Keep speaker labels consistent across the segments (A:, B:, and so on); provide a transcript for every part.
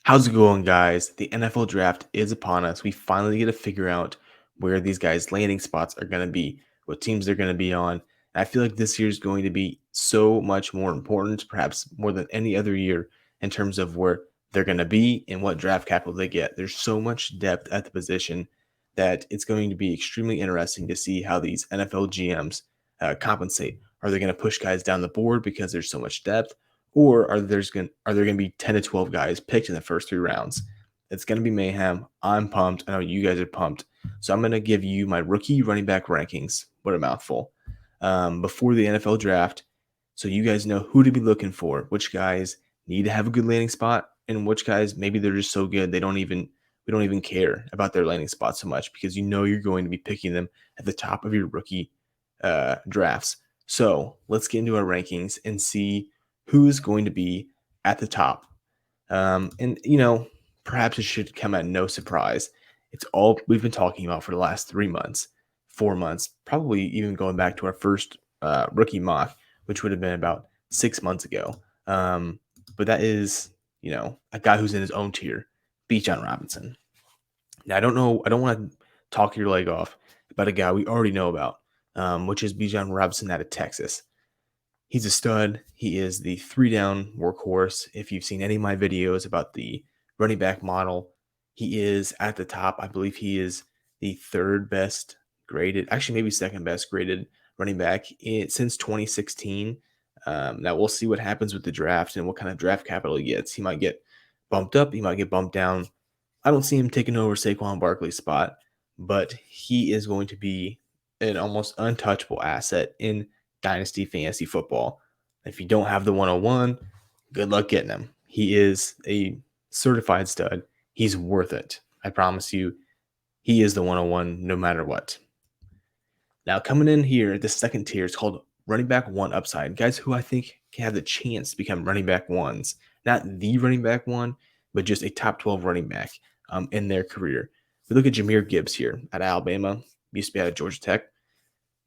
A: How's it going, guys? The NFL draft is upon us. We finally get to figure out where these guys' landing spots are going to be, what teams they're going to be on. And I feel like this year is going to be so much more important, perhaps more than any other year, in terms of where they're going to be and what draft capital they get. There's so much depth at the position that it's going to be extremely interesting to see how these NFL GMs compensate. Are they going to push guys down the board because there's so much depth? Or are there going to be 10 to 12 guys picked in the first 3 rounds? It's going to be mayhem. I'm pumped. I know you guys are pumped. So I'm going to give you my rookie running back rankings. What a mouthful. Before the NFL draft, so you guys know who to be looking for, which guys need to have a good landing spot, and which guys maybe they're just so good we don't even care about their landing spot so much because you know you're going to be picking them at the top of your rookie drafts. So let's get into our rankings and see who's going to be at the top. And, perhaps it should come at no surprise. It's all we've been talking about for the last 3 months, 4 months, probably even going back to our first rookie mock, which would have been about 6 months ago. But that is, a guy who's in his own tier, Bijan Robinson. Now, I don't want to talk your leg off about a guy we already know about, which is Bijan Robinson out of Texas. He's a stud. He is the 3-down workhorse. If you've seen any of my videos about the running back model, he is at the top. I believe he is the third best graded, actually maybe second best graded running back since 2016. Now we'll see what happens with the draft and what kind of draft capital he gets. He might get bumped up. He might get bumped down. I don't see him taking over Saquon Barkley's spot, but he is going to be an almost untouchable asset in Dynasty fantasy football. If you don't have the 101, good luck getting him. He is a certified stud. He's worth it. I promise you, he is the 101 no matter what. Now, coming in here, the second tier is called running back one upside. Guys who I think can have the chance to become running back ones. Not the running back one, but just a top 12 running back in their career. We look at Jahmyr Gibbs here at Alabama, used to be out of Georgia Tech,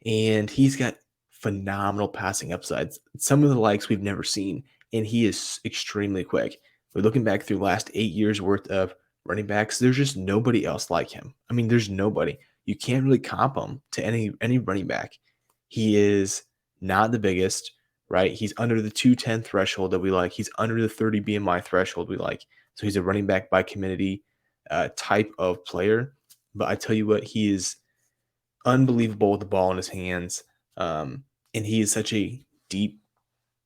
A: and he's got phenomenal passing upsides, some of the likes we've never seen, and he is extremely quick. We're looking back through the last 8 years worth of running backs. There's just nobody else like him. I mean, there's nobody. You can't really comp him to any running back. He is not the biggest, right? He's under the 210 threshold that we like. He's under the 30 BMI threshold we like. So he's a running back by committee type of player. But I tell you what, he is unbelievable with the ball in his hands. And he is such a deep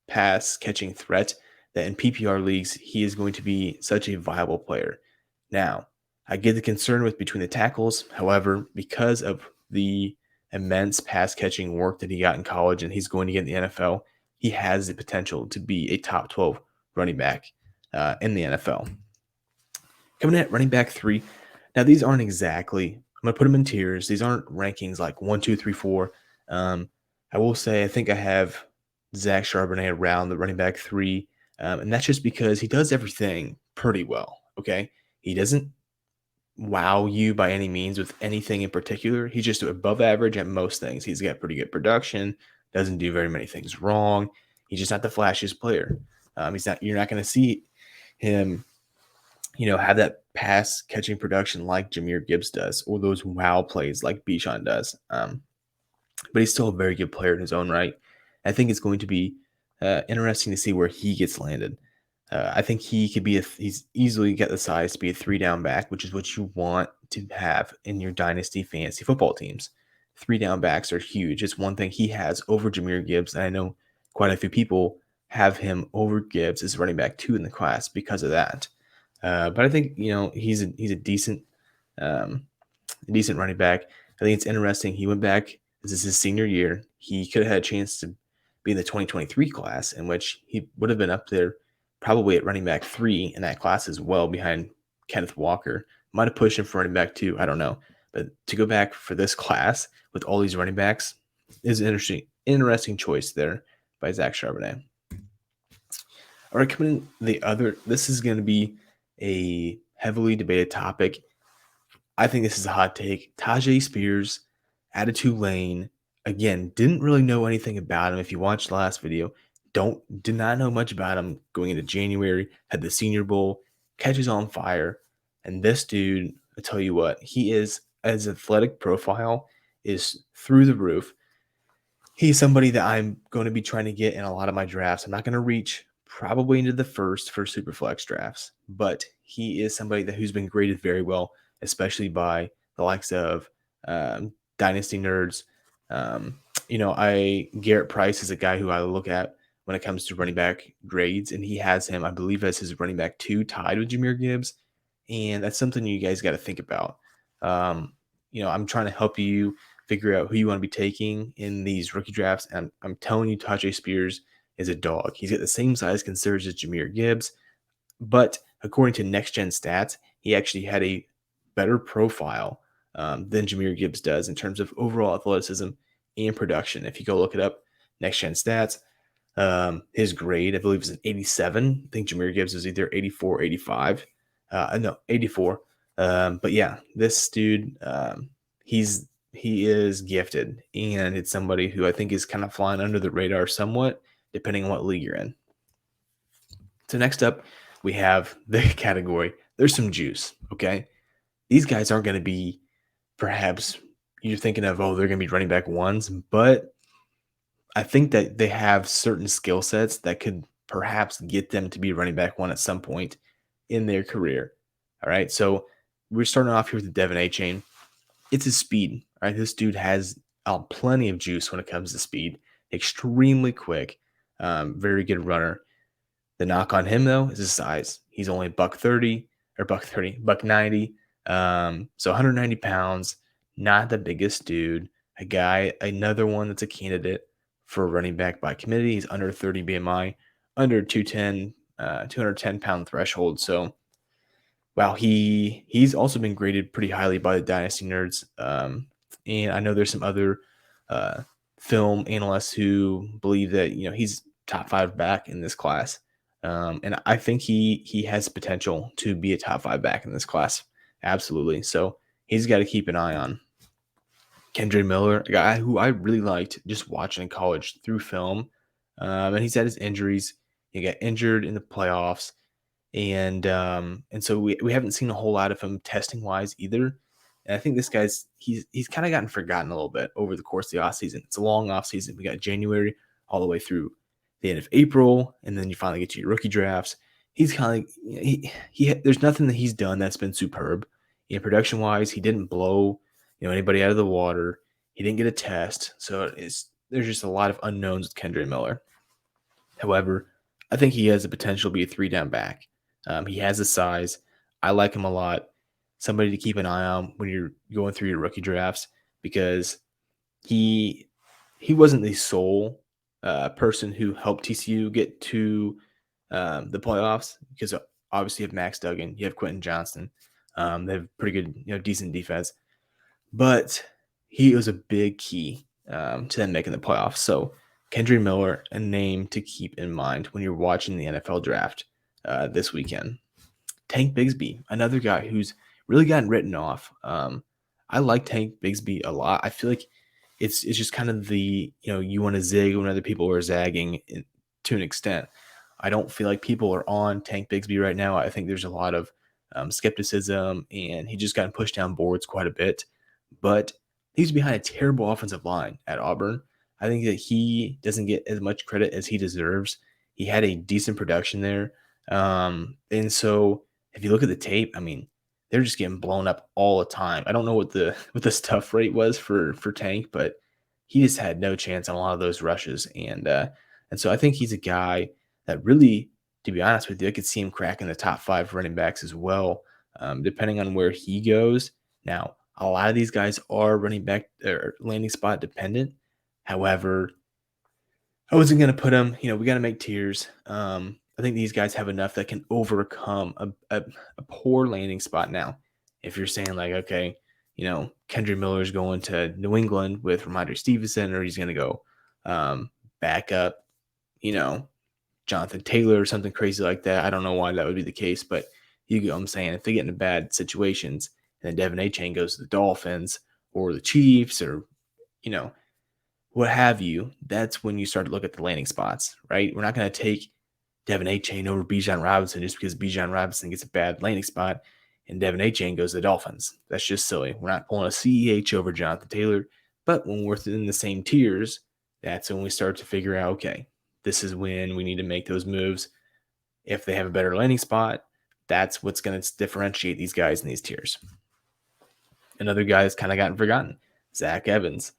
A: pass catching threat that in PPR leagues, he is going to be such a viable player. Now, I get the concern with between the tackles. However, because of the immense pass catching work that he got in college and he's going to get in the NFL, he has the potential to be a top 12 running back in the NFL. Coming at running back 3. Now, these aren't exactly, I'm going to put them in tiers. These aren't rankings like 1, 2, 3, 4. I will say I think I have Zach Charbonnet around the running back 3, and that's just because he does everything pretty well, okay? He doesn't wow you by any means with anything in particular. He's just above average at most things. He's got pretty good production, doesn't do very many things wrong. He's just not the flashiest player. You're not going to see him, have that pass catching production like Jahmyr Gibbs does, or those wow plays like Bijan does. But he's still a very good player in his own right. I think it's going to be interesting to see where he gets landed. I think he could be he's easily got the size to be a 3-down back, which is what you want to have in your dynasty fantasy football teams. 3-down backs are huge. It's one thing he has over Jahmyr Gibbs, and I know quite a few people have him over Gibbs as running back 2 in the class because of that. But I think he's a decent running back. I think it's interesting. He went back. This is his senior year. He could have had a chance to be in the 2023 class, in which he would have been up there probably at running back 3 in that class as well, behind Kenneth Walker. Might have pushed him for running back 2. I don't know. But to go back for this class with all these running backs is an interesting choice there by Zach Charbonnet. All right, coming in this is going to be a heavily debated topic. I think this is a hot take. Tyjae Spears out of Tulane. Again, didn't really know anything about him. If you watched the last video, did not know much about him going into January. Had the Senior Bowl. catches on fire. And this dude, I tell you what, he is, his athletic profile is through the roof. He's somebody that I'm going to be trying to get in a lot of my drafts. I'm not going to reach probably into the first for super flex drafts, but he is somebody who's been graded very well, especially by the likes of Dynasty nerds. Garrett Price is a guy who I look at when it comes to running back grades, and he has him, I believe, as his running back 2, tied with Jahmyr Gibbs, and that's something you guys got to think about. I'm trying to help you figure out who you want to be taking in these rookie drafts. And I'm telling you, Tyjae Spears is a dog. He's got the same size concerns as Jahmyr Gibbs, but according to Next Gen Stats, he actually had a better profile than Jahmyr Gibbs does in terms of overall athleticism and production. If you go look it up, Next Gen Stats, his grade, I believe, is an 87. I think Jahmyr Gibbs is either 84 or 85. No, 84. But yeah, this dude, he is gifted, and it's somebody who I think is kind of flying under the radar somewhat, depending on what league you're in. So next up, we have the category. There's some juice, okay? These guys aren't going to be, perhaps you're thinking of, they're going to be running back ones, but I think that they have certain skill sets that could perhaps get them to be running back one at some point in their career. All right, so we're starting off here with Devon Achane. It's his speed, right? This dude has plenty of juice when it comes to speed. Extremely quick, very good runner. The knock on him though is his size. He's only buck 90. So 190 pounds, not the biggest dude. Another one that's a candidate for running back by committee. He's under 30 BMI, under 210 pound threshold. So wow, he's also been graded pretty highly by the Dynasty nerds. And I know there's some other film analysts who believe that he's top 5 back in this class. And I think he has potential to be a top 5 back in this class. Absolutely. So he's got to keep an eye on. Kendre Miller, a guy who I really liked just watching in college through film. And he's had his injuries. He got injured in the playoffs. And so we haven't seen a whole lot of him testing wise either. And I think this guy's he's kind of gotten forgotten a little bit over the course of the offseason. It's a long offseason. We got January all the way through the end of April, and then you finally get to your rookie drafts. He's kind of he there's nothing that he's done that's been superb. Production wise, he didn't blow anybody out of the water. He didn't get a test, so there's just a lot of unknowns with Kendre Miller. However, I think he has the potential to be a 3-down back. He has the size. I like him a lot. Somebody to keep an eye on when you're going through your rookie drafts, because he wasn't the sole person who helped TCU get to the playoffs, because obviously you have Max Duggan, you have Quentin Johnston. They have pretty good, decent defense, but he was a big key to them making the playoffs. So Kendre Miller, a name to keep in mind when you're watching the NFL draft this weekend. Tank Bigsby, another guy who's really gotten written off. I like Tank Bigsby a lot. I feel like it's just kind of you want to zig when other people are zagging to an extent. I don't feel like people are on Tank Bigsby right now. I think there's a lot of skepticism, and he just got pushed down boards quite a bit. But he's behind a terrible offensive line at Auburn. I think that he doesn't get as much credit as he deserves. He had a decent production there. And so if you look at the tape, I mean, they're just getting blown up all the time. I don't know what the stuff rate was for Tank, but he just had no chance on a lot of those rushes. And so I think he's a guy that really, to be honest with you, I could see him cracking the top 5 running backs as well, depending on where he goes. Now, a lot of these guys are running back or landing spot dependent. However, I wasn't going to put them, we got to make tiers. I think these guys have enough that can overcome a poor landing spot. Now, if you're saying like, okay, Kendre Miller's going to New England with Ramondre Stevenson, or he's going to go back up, Jonathan Taylor or something crazy like that. I don't know why that would be the case, but you get what I'm saying. If they get into bad situations and then Devon Achane goes to the Dolphins or the Chiefs or, what have you, that's when you start to look at the landing spots, right? We're not going to take Devon Achane over Bijan Robinson just because Bijan Robinson gets a bad landing spot and Devon Achane goes to the Dolphins. That's just silly. We're not pulling a CEH over Jonathan Taylor, but when we're in the same tiers, that's when we start to figure out, okay, this is when we need to make those moves. If they have a better landing spot, that's what's going to differentiate these guys in these tiers. Another guy that's kind of gotten forgotten, Zach Evans.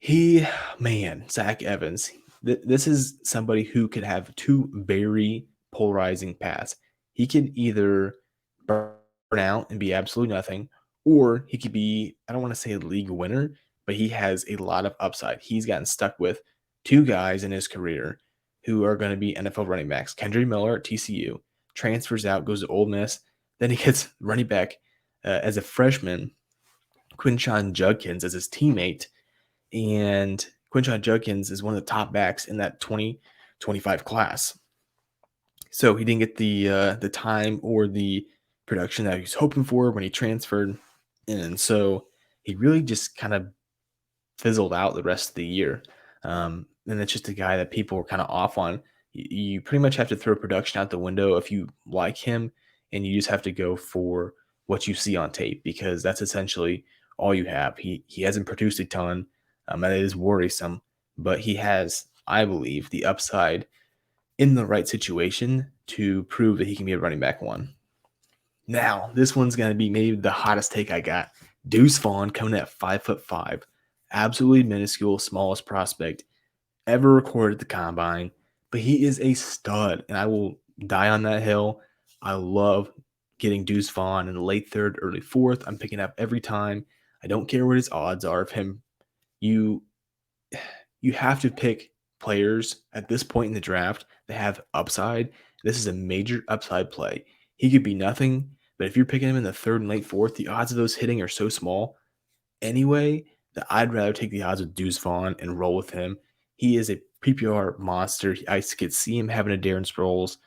A: Zach Evans. This is somebody who could have two very polarizing paths. He could either burn out and be absolutely nothing, or he could be, I don't want to say a league winner, but he has a lot of upside. He's gotten stuck with two guys in his career who are going to be NFL running backs. Kendre Miller at TCU transfers out, goes to Ole Miss. Then he gets running back as a freshman, Quinshon Judkins as his teammate. And Quinshon Judkins is one of the top backs in that 2025 class. So he didn't get the time or the production that he was hoping for when he transferred. And so he really just kind of fizzled out the rest of the year. And it's just a guy that people were kind of off on. You pretty much have to throw production out the window if you like him, and you just have to go for what you see on tape because that's essentially all you have. He hasn't produced a ton. That is worrisome, but he has, I believe, the upside in the right situation to prove that he can be a running back one. Now, this one's going to be maybe the hottest take I got. Deuce Vaughn coming at 5'5", absolutely minuscule, smallest prospect ever recorded at the combine, but he is a stud, and I will die on that hill. I love getting Deuce Vaughn in the late third, early fourth. I'm picking up every time. I don't care what his odds are of him. You have to pick players at this point in the draft that have upside. This is a major upside play. He could be nothing, but if you're picking him in the third and late fourth, the odds of those hitting are so small anyway that I'd rather take the odds with Deuce Vaughn and roll with him. He is a PPR monster. I could see him having a Darren Sproles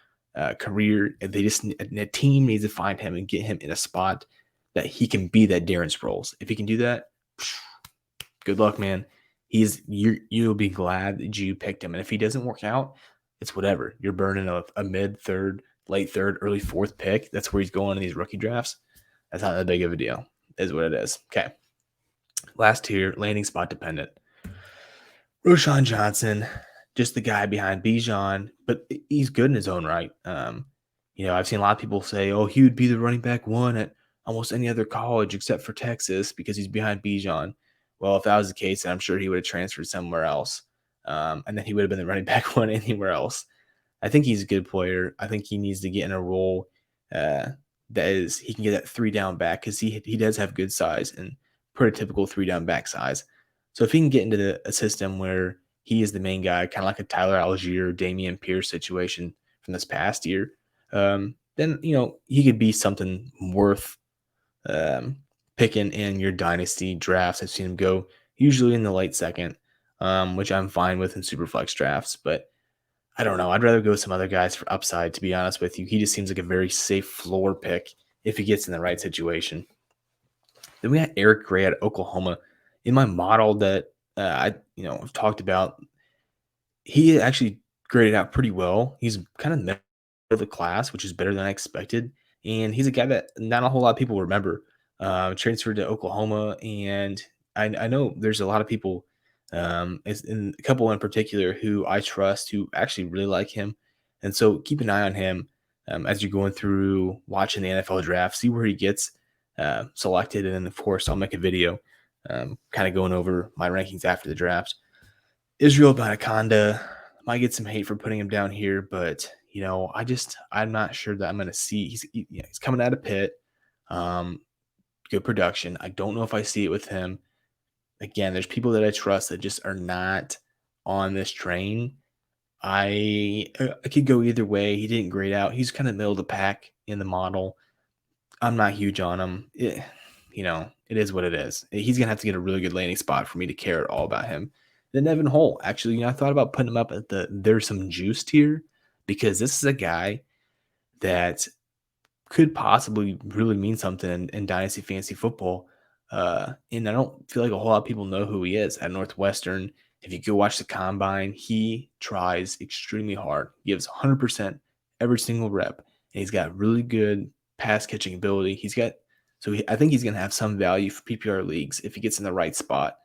A: career. They just a team needs to find him and get him in a spot that he can be that Darren Sproles. If he can do that, good luck, man. You'll be glad that you picked him. And if he doesn't work out, it's whatever. You're burning a mid third, late third, early fourth pick. That's where he's going in these rookie drafts. That's not that big of a deal, is what it is. Okay. Last tier, landing spot dependent. Roschon Johnson, just the guy behind Bijan, but he's good in his own right. I've seen a lot of people say, oh, he would be the running back one at almost any other college except for Texas because he's behind Bijan. Well, if that was the case, then I'm sure he would have transferred somewhere else. And then he would have been the running back one anywhere else. I think he's a good player. I think he needs to get in a role that is he can get that 3-down back because he does have good size and pretty typical 3-down back size. So if he can get into a system where he is the main guy, kind of like a Tyler Algier, Dameon Pierce situation from this past year, then he could be something worth picking in your dynasty drafts. I've seen him go usually in the late second, which I'm fine with in Superflex drafts. But I don't know. I'd rather go with some other guys for upside, to be honest with you. He just seems like a very safe floor pick if he gets in the right situation. Then we got Eric Gray at Oklahoma. In my model that I've talked about, he actually graded out pretty well. He's kind of middle of the class, which is better than I expected. And he's a guy that not a whole lot of people remember. Transferred to Oklahoma, and I know there's a lot of people, and a couple in particular who I trust who actually really like him. And so keep an eye on him as you're going through watching the NFL draft, see where he gets selected. And then, of course, I'll make a video kind of going over my rankings after the draft. Israel Abanikanda might get some hate for putting him down here, but I'm not sure that I'm going to see. He's coming out of Pitt, good production. I don't know if I see it with him. Again, there's people that I trust that just are not on this train. I could go either way. He didn't grade out. He's kind of middle of the pack in the model. I'm not huge on him. It is what it is. He's going to have to get a really good landing spot for me to care at all about him. Then Evan Hull, actually, I thought about putting him up at there's some juice tier because this is a guy that could possibly really mean something in Dynasty Fantasy Football. And I don't feel like a whole lot of people know who he is at Northwestern. If you go watch the combine, he tries extremely hard, gives 100% every single rep, and he's got really good pass catching ability. I think he's going to have some value for PPR leagues if he gets in the right spot.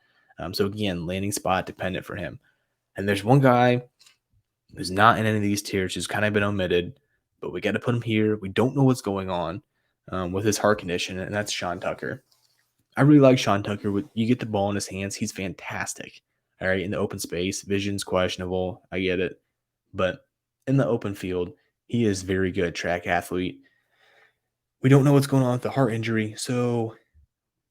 A: So again, landing spot dependent for him. And there's one guy who's not in any of these tiers, who's kind of been omitted, but we got to put him here. We don't know what's going on with his heart condition, and that's Sean Tucker. I really like Sean Tucker. You get the ball in his hands, he's fantastic. All right, in the open space, vision's questionable. I get it, but in the open field, he is very good track athlete. We don't know what's going on with the heart injury, so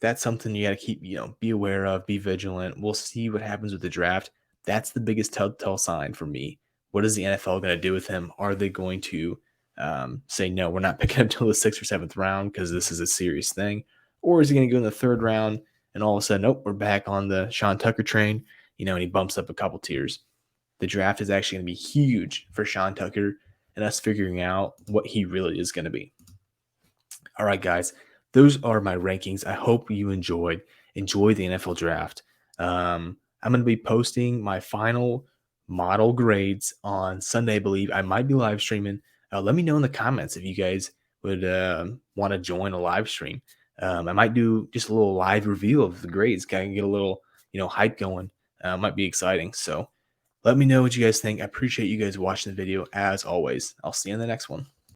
A: that's something you got to keep, be aware of, be vigilant. We'll see what happens with the draft. That's the biggest telltale sign for me. What is the NFL going to do with him? Are they going to say, no, we're not picking up until the 6th or 7th round because this is a serious thing? Or is he going to go in the 3rd round and all of a sudden, nope, we're back on the Sean Tucker train, and he bumps up a couple tiers? The draft is actually going to be huge for Sean Tucker and us figuring out what he really is going to be. All right, guys, those are my rankings. I hope you enjoy the NFL draft. I'm going to be posting my final model grades on Sunday, I believe. I might be live streaming. Let me know in the comments if you guys would want to join a live stream. I might do just a little live reveal of the grades, kind of get a little, hype going. Might be exciting. So let me know what you guys think. I appreciate you guys watching the video as always. I'll see you in the next one.